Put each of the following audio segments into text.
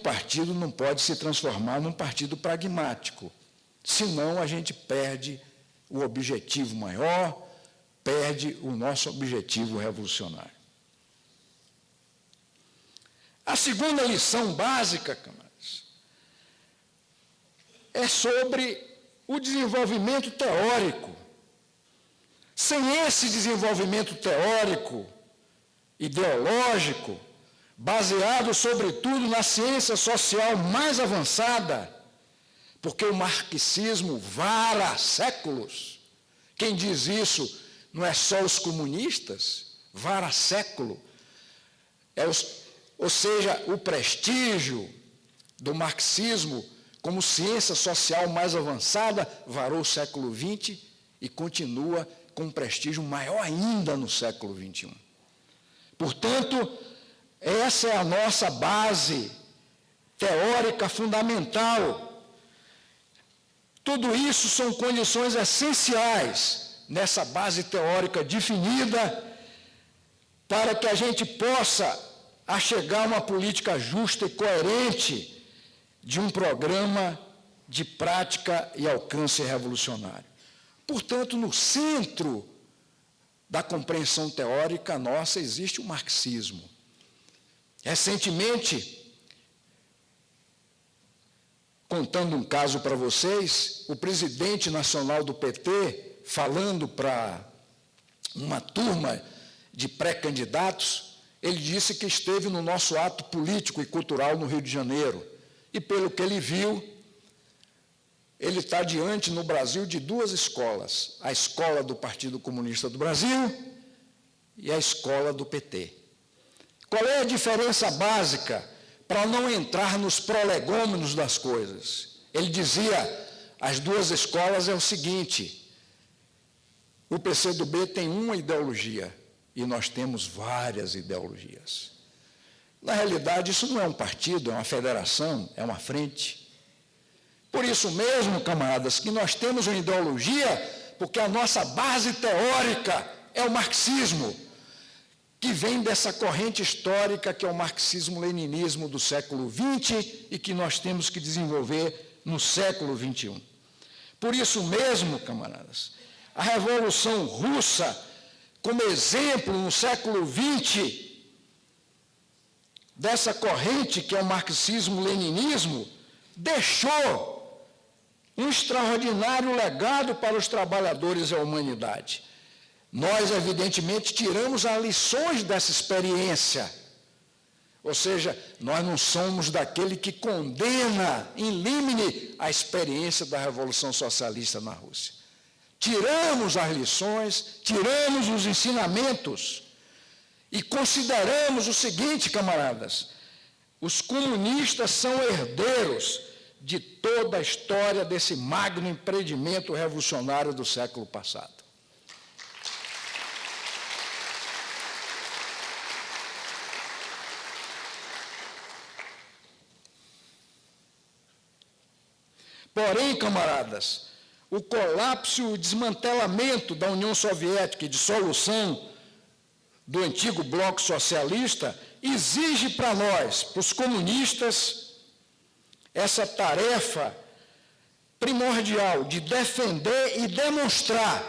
partido não pode se transformar num partido pragmático, senão a gente perde o objetivo maior, perde o nosso objetivo revolucionário. A segunda lição básica, camaradas, é sobre o desenvolvimento teórico. Sem esse desenvolvimento teórico, ideológico, baseado, sobretudo, na ciência social mais avançada, porque o marxismo vara séculos. Quem diz isso não é só os comunistas, vara século. Ou seja, o prestígio do marxismo como ciência social mais avançada varou o século XX e continua com um prestígio maior ainda no século XXI. Portanto, essa é a nossa base teórica fundamental. Tudo isso são condições essenciais nessa base teórica definida para que a gente possa achegar a uma política justa e coerente de um programa de prática e alcance revolucionário. Portanto, no centro da compreensão teórica nossa existe o marxismo. Recentemente, contando um caso para vocês, o presidente nacional do PT, falando para uma turma de pré-candidatos, ele disse que esteve no nosso ato político e cultural no Rio de Janeiro. E, pelo que ele viu, ele está diante, no Brasil, de duas escolas. A escola do Partido Comunista do Brasil e a escola do PT. Qual é a diferença básica para não entrar nos prolegômenos das coisas? Ele dizia, as duas escolas é o seguinte, o PCdoB tem uma ideologia e nós temos várias ideologias. Na realidade, isso não é um partido, é uma federação, é uma frente. Por isso mesmo, camaradas, que nós temos uma ideologia, porque a nossa base teórica é o marxismo, que vem dessa corrente histórica que é o marxismo-leninismo do século XX e que nós temos que desenvolver no século XXI. Por isso mesmo, camaradas, a Revolução Russa, como exemplo no século XX, dessa corrente que é o marxismo-leninismo, deixou um extraordinário legado para os trabalhadores e a humanidade. Nós, evidentemente, tiramos as lições dessa experiência. Ou seja, nós não somos daquele que condena in limine a experiência da Revolução Socialista na Rússia. Tiramos as lições, tiramos os ensinamentos e consideramos o seguinte, camaradas, os comunistas são herdeiros de toda a história desse magno empreendimento revolucionário do século passado. Porém, camaradas, o colapso e o desmantelamento da União Soviética e dissolução do antigo bloco socialista exige para nós, para os comunistas, essa tarefa primordial de defender e demonstrar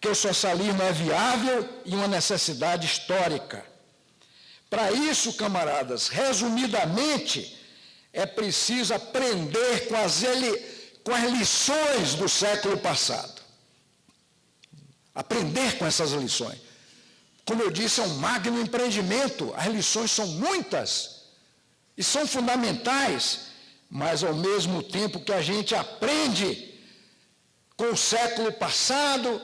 que o socialismo é viável e uma necessidade histórica. Para isso, camaradas, resumidamente, é preciso aprender com as lições do século passado. Aprender com essas lições. Como eu disse, é um magno empreendimento, as lições são muitas e são fundamentais, mas ao mesmo tempo que a gente aprende com o século passado,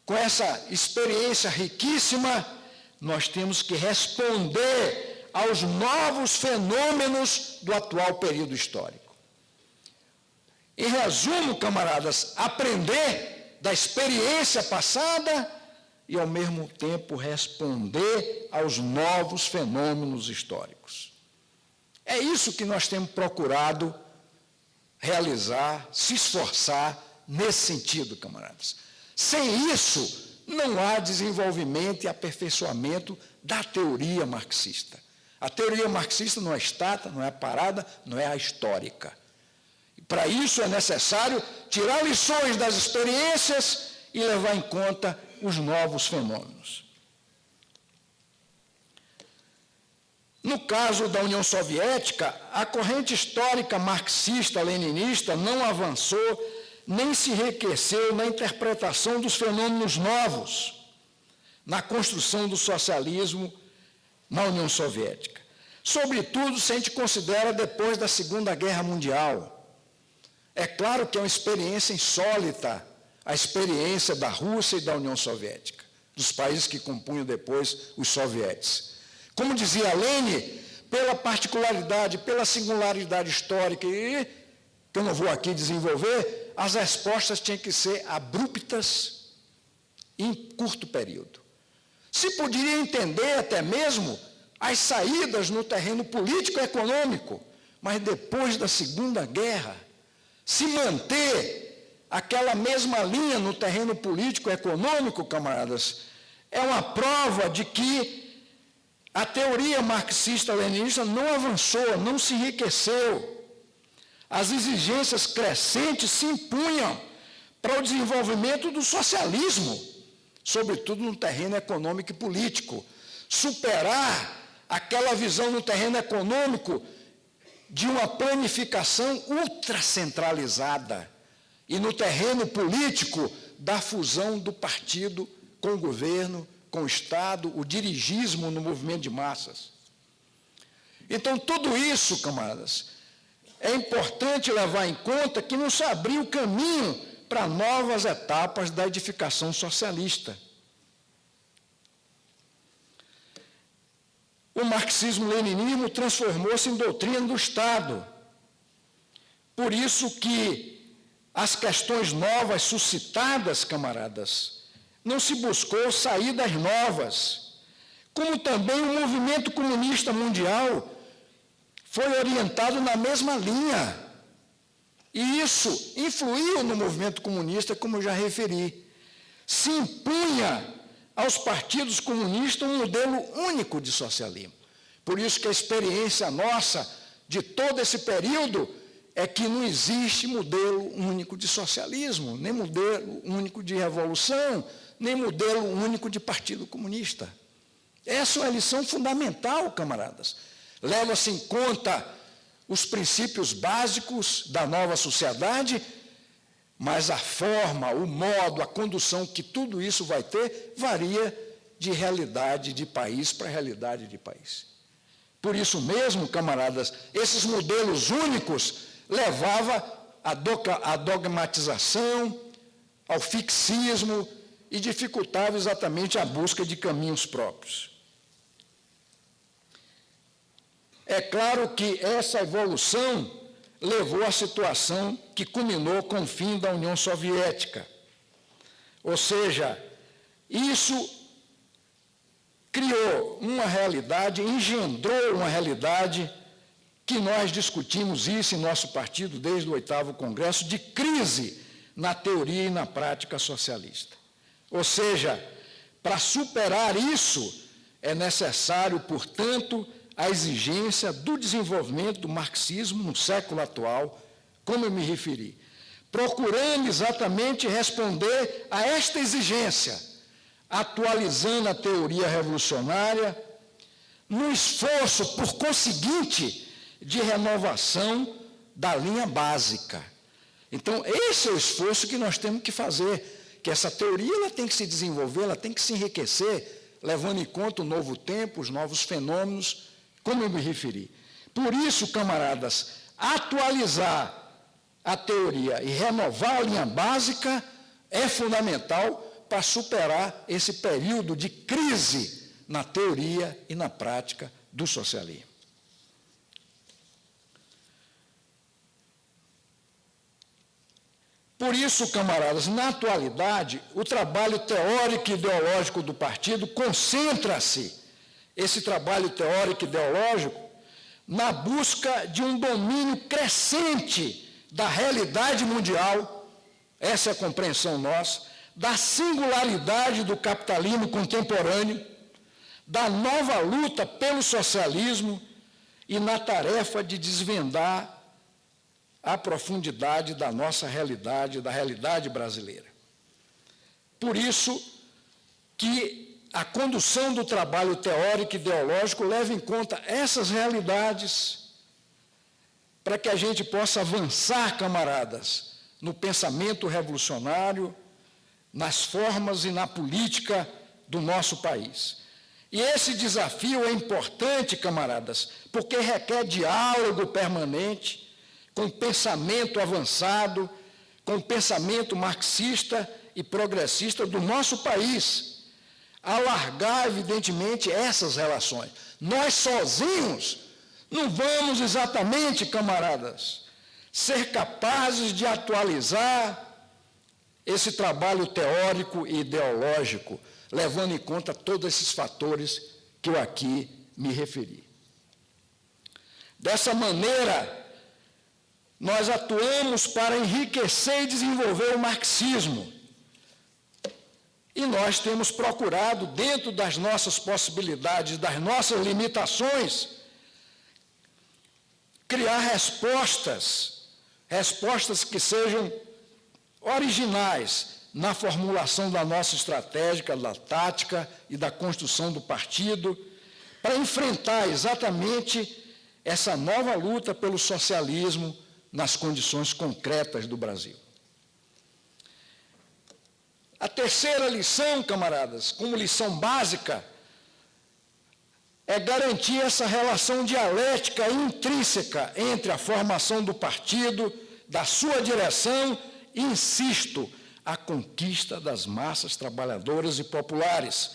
com essa experiência riquíssima, nós temos que responder aos novos fenômenos do atual período histórico. Em resumo, camaradas, aprender da experiência passada e, ao mesmo tempo, responder aos novos fenômenos históricos. É isso que nós temos procurado realizar, se esforçar nesse sentido, camaradas. Sem isso, não há desenvolvimento e aperfeiçoamento da teoria marxista. A teoria marxista não é estática, não é parada, não é histórica. Para isso é necessário tirar lições das experiências e levar em conta os novos fenômenos. No caso da União Soviética, a corrente histórica marxista-leninista não avançou nem se enriqueceu na interpretação dos fenômenos novos, na construção do socialismo na União Soviética. Sobretudo, se a gente considera depois da Segunda Guerra Mundial. É claro que é uma experiência insólita, a experiência da Rússia e da União Soviética, dos países que compunham depois os sovietes. Como dizia Lenin, pela particularidade, pela singularidade histórica, e que eu não vou aqui desenvolver, as respostas tinham que ser abruptas em curto período. Se poderia entender até mesmo as saídas no terreno político e econômico, mas depois da Segunda Guerra, se manter aquela mesma linha no terreno político e econômico, camaradas, é uma prova de que a teoria marxista-leninista não avançou, não se enriqueceu. As exigências crescentes se impunham para o desenvolvimento do socialismo, sobretudo no terreno econômico e político. Superar aquela visão no terreno econômico de uma planificação ultracentralizada e no terreno político da fusão do partido com o governo, com o Estado, o dirigismo no movimento de massas. Então, tudo isso, camaradas, é importante levar em conta que não se abriu o caminho para novas etapas da edificação socialista. O marxismo-leninismo transformou-se em doutrina do Estado. Por isso que as questões novas suscitadas, camaradas, não se buscou saídas novas, como também o movimento comunista mundial foi orientado na mesma linha. E isso influiu no movimento comunista, como eu já referi. Se impunha aos partidos comunistas um modelo único de socialismo. Por isso que a experiência nossa de todo esse período é que não existe modelo único de socialismo, nem modelo único de revolução, nem modelo único de partido comunista. Essa é uma lição fundamental, camaradas. Leva-se em conta os princípios básicos da nova sociedade, mas a forma, o modo, a condução que tudo isso vai ter varia de realidade de país para realidade de país. Por isso mesmo, camaradas, esses modelos únicos levavam à dogmatização, ao fixismo e dificultavam exatamente a busca de caminhos próprios. É claro que essa evolução levou à situação que culminou com o fim da União Soviética. Ou seja, isso criou uma realidade, engendrou uma realidade que nós discutimos isso em nosso partido desde o 8º Congresso, de crise na teoria e na prática socialista. Ou seja, para superar isso, é necessário, portanto, a exigência do desenvolvimento do marxismo no século atual, como eu me referi, procurando exatamente responder a esta exigência, atualizando a teoria revolucionária, no esforço, por conseguinte, de renovação da linha básica. Então, esse é o esforço que nós temos que fazer, que essa teoria ela tem que se desenvolver, ela tem que se enriquecer, levando em conta o novo tempo, os novos fenômenos, como eu me referi. Por isso, camaradas, atualizar a teoria e renovar a linha básica é fundamental para superar esse período de crise na teoria e na prática do socialismo. Por isso, camaradas, na atualidade, o trabalho teórico e ideológico do partido concentra-se, esse trabalho teórico e ideológico, na busca de um domínio crescente da realidade mundial, essa é a compreensão nossa, da singularidade do capitalismo contemporâneo, da nova luta pelo socialismo e na tarefa de desvendar a profundidade da nossa realidade, da realidade brasileira. Por isso que a condução do trabalho teórico e ideológico leva em conta essas realidades para que a gente possa avançar, camaradas, no pensamento revolucionário, nas formas e na política do nosso país. E esse desafio é importante, camaradas, porque requer diálogo permanente com o pensamento avançado, com o pensamento marxista e progressista do nosso país, alargar, evidentemente, essas relações. Nós sozinhos não vamos exatamente, camaradas, ser capazes de atualizar esse trabalho teórico e ideológico, levando em conta todos esses fatores que eu aqui me referi. Dessa maneira, nós atuamos para enriquecer e desenvolver o marxismo. E nós temos procurado, dentro das nossas possibilidades, das nossas limitações, criar respostas que sejam originais na formulação da nossa estratégia, da tática e da construção do partido, para enfrentar exatamente essa nova luta pelo socialismo nas condições concretas do Brasil. A terceira lição, camaradas, como lição básica, é garantir essa relação dialética e intrínseca entre a formação do partido, da sua direção e, insisto, a conquista das massas trabalhadoras e populares,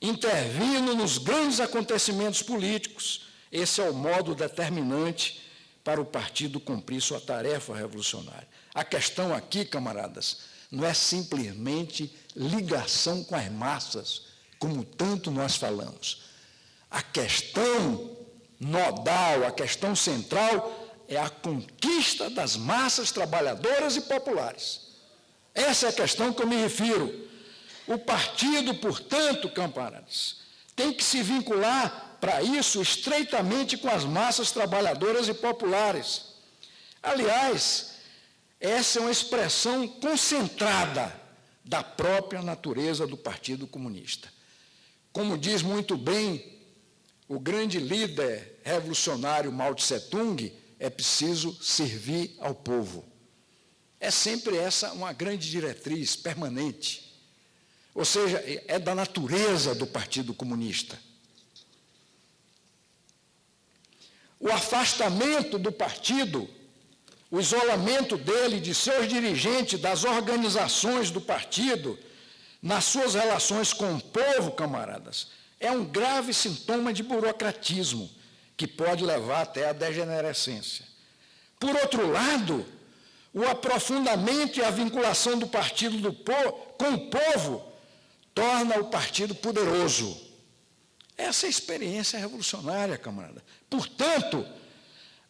intervindo nos grandes acontecimentos políticos. Esse é o modo determinante para o partido cumprir sua tarefa revolucionária. A questão aqui, camaradas, não é simplesmente ligação com as massas, como tanto nós falamos. A questão nodal, a questão central é a conquista das massas trabalhadoras e populares. Essa é a questão que eu me refiro. O partido, portanto, camaradas, tem que se vincular para isso estreitamente com as massas trabalhadoras e populares. Aliás, essa é uma expressão concentrada da própria natureza do Partido Comunista. Como diz muito bem o grande líder revolucionário Mao Tse-tung, é preciso servir ao povo. É sempre essa uma grande diretriz permanente. Ou seja, é da natureza do Partido Comunista. O afastamento do partido, o isolamento dele, de seus dirigentes, das organizações do partido, nas suas relações com o povo, camaradas, é um grave sintoma de burocratismo, que pode levar até a degenerescência. Por outro lado, o aprofundamento e a vinculação do partido com o povo torna o partido poderoso. Essa é a experiência revolucionária, camarada. Portanto,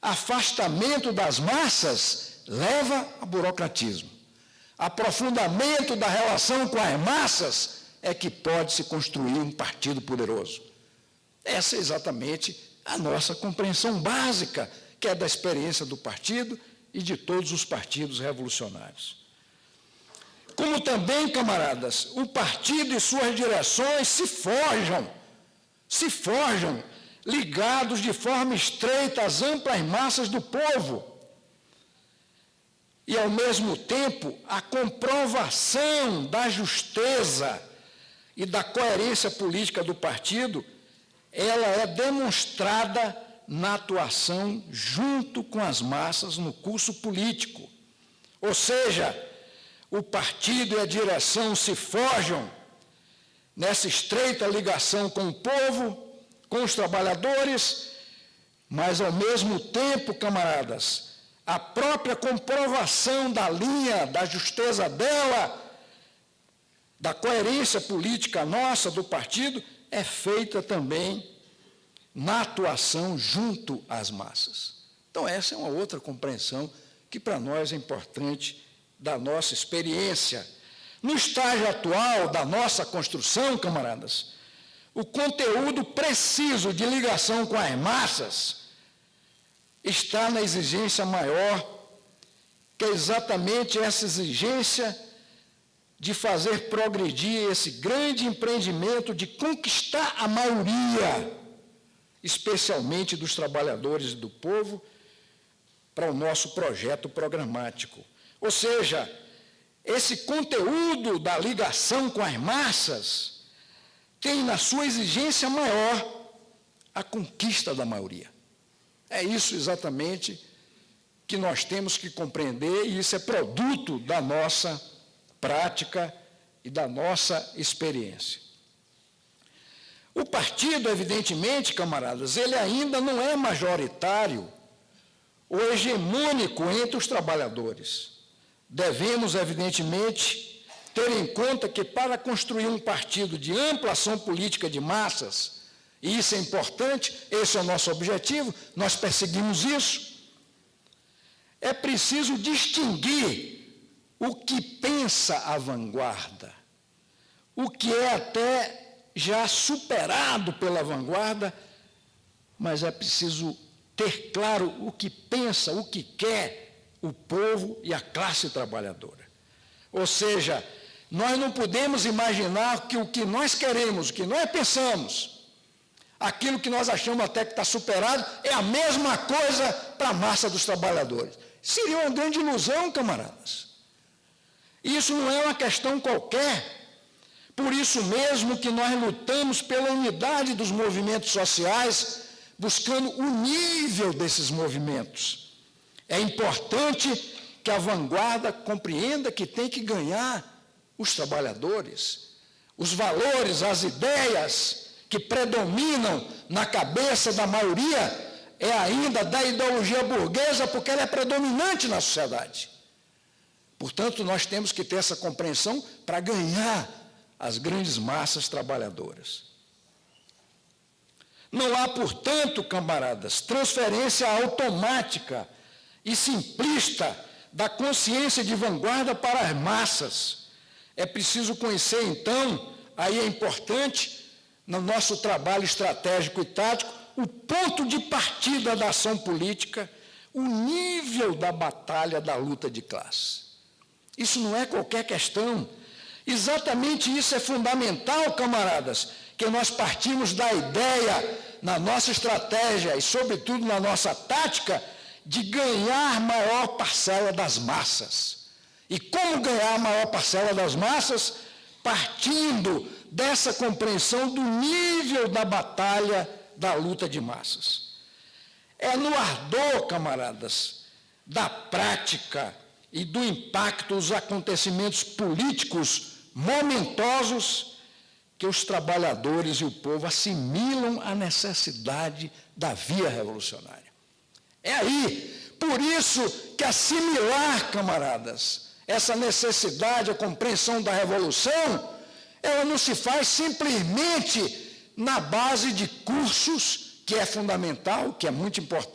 afastamento das massas leva a burocratismo. Aprofundamento da relação com as massas é que pode se construir um partido poderoso. Essa é exatamente a nossa compreensão básica, que é da experiência do partido e de todos os partidos revolucionários. Como também, camaradas, o partido e suas direções se forjam, ligados de forma estreita às amplas massas do povo. E, ao mesmo tempo, a comprovação da justeza e da coerência política do partido, ela é demonstrada na atuação junto com as massas no curso político. Ou seja, o partido e a direção se forjam nessa estreita ligação com o povo, com os trabalhadores, mas, ao mesmo tempo, camaradas, a própria comprovação da linha, da justeza dela, da coerência política nossa, do partido, é feita também na atuação junto às massas. Então, essa é uma outra compreensão que para nós é importante da nossa experiência. No estágio atual da nossa construção, camaradas, o conteúdo preciso de ligação com as massas está na exigência maior, que é exatamente essa exigência de fazer progredir esse grande empreendimento de conquistar a maioria, especialmente dos trabalhadores e do povo, para o nosso projeto programático. Ou seja, esse conteúdo da ligação com as massas tem na sua exigência maior a conquista da maioria. É isso exatamente que nós temos que compreender, e isso é produto da nossa prática e da nossa experiência. O partido, evidentemente, camaradas, ele ainda não é majoritário ou hegemônico entre os trabalhadores. Devemos, evidentemente, ter em conta que para construir um partido de ampla ação política de massas, e isso é importante, esse é o nosso objetivo, nós perseguimos isso, é preciso distinguir o que pensa a vanguarda, o que é até já superado pela vanguarda, mas é preciso ter claro o que pensa, o que quer o povo e a classe trabalhadora. Ou seja, nós não podemos imaginar que o que nós queremos, o que nós pensamos, aquilo que nós achamos até que está superado, é a mesma coisa para a massa dos trabalhadores. Seria uma grande ilusão, camaradas. Isso não é uma questão qualquer. Por isso mesmo que nós lutamos pela unidade dos movimentos sociais, buscando o nível desses movimentos. É importante que a vanguarda compreenda que tem que ganhar os trabalhadores, os valores, as ideias que predominam na cabeça da maioria é ainda da ideologia burguesa, porque ela é predominante na sociedade. Portanto, nós temos que ter essa compreensão para ganhar as grandes massas trabalhadoras. Não há, portanto, camaradas, transferência automática e simplista da consciência de vanguarda para as massas. É preciso conhecer, então, aí é importante, no nosso trabalho estratégico e tático, o ponto de partida da ação política, o nível da batalha da luta de classe. Isso não é qualquer questão. Exatamente isso é fundamental, camaradas, que nós partimos da ideia, na nossa estratégia e, sobretudo, na nossa tática, de ganhar maior parcela das massas. E como ganhar a maior parcela das massas? Partindo dessa compreensão do nível da batalha da luta de massas. É no ardor, camaradas, da prática e do impacto dos acontecimentos políticos momentosos que os trabalhadores e o povo assimilam a necessidade da via revolucionária. É aí, por isso que assimilar, camaradas, essa necessidade, a compreensão da revolução, ela não se faz simplesmente na base de cursos, que é fundamental, que é muito importante,